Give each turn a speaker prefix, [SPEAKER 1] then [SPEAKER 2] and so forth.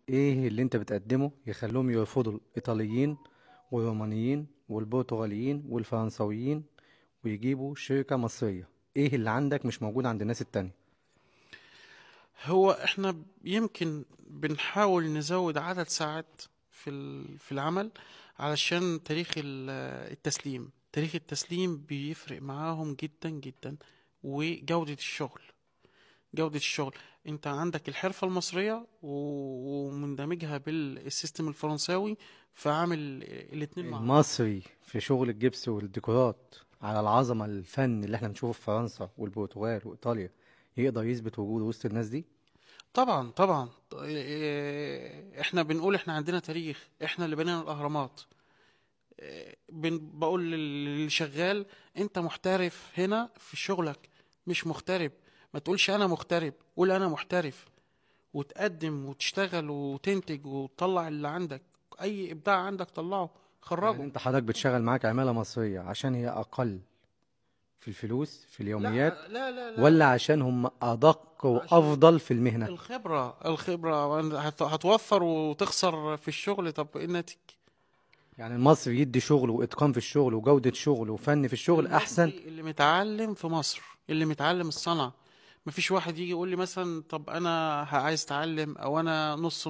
[SPEAKER 1] ايه اللي انت بتقدمه يخلوهم يرفضوا الايطاليين والرومانيين والبرتغاليين والفرنسويين ويجيبوا شركة مصرية؟ ايه اللي عندك مش موجود عند الناس التانية؟
[SPEAKER 2] هو احنا يمكن بنحاول نزود عدد ساعات في العمل، علشان تاريخ التسليم بيفرق معاهم جدا جدا. وجودة الشغل، جودة الشغل. انت عندك الحرفة المصرية ومندمجها بالسيستم الفرنساوي، فعامل الاتنين مع بعض.
[SPEAKER 1] المصري في شغل الجبس والديكورات على العظمة الفن اللي احنا بنشوفه في فرنسا والبرتغال وإيطاليا يقدر يثبت وجوده وسط الناس دي؟
[SPEAKER 2] طبعا طبعا. احنا بنقول احنا عندنا تاريخ، احنا اللي بنينا الاهرامات. بقول للي شغال: انت محترف هنا في شغلك، مش مغترب. ما تقولش انا مغترب، قول انا محترف. وتقدم وتشتغل وتنتج وتطلع اللي عندك. اي ابداع عندك طلعه،
[SPEAKER 1] يعني
[SPEAKER 2] خرجه.
[SPEAKER 1] انت حضرتك بتشغل معاك عمالة مصرية عشان هي أقل في الفلوس في اليوميات،
[SPEAKER 2] لا لا لا لا
[SPEAKER 1] ولا
[SPEAKER 2] لا.
[SPEAKER 1] عشان هم أدق
[SPEAKER 2] عشان
[SPEAKER 1] وأفضل في المهنة؟
[SPEAKER 2] الخبرة هتوفر وتخسر في الشغل، طب ايه الناتج؟
[SPEAKER 1] يعني المصري يدي شغل وإتقان في الشغل وجودة شغل وفن في الشغل أحسن؟
[SPEAKER 2] المصري اللي متعلم في مصر، اللي متعلم الصنعة. مفيش واحد يجي يقول لي مثلا: طب انا عايز اتعلم، او انا نص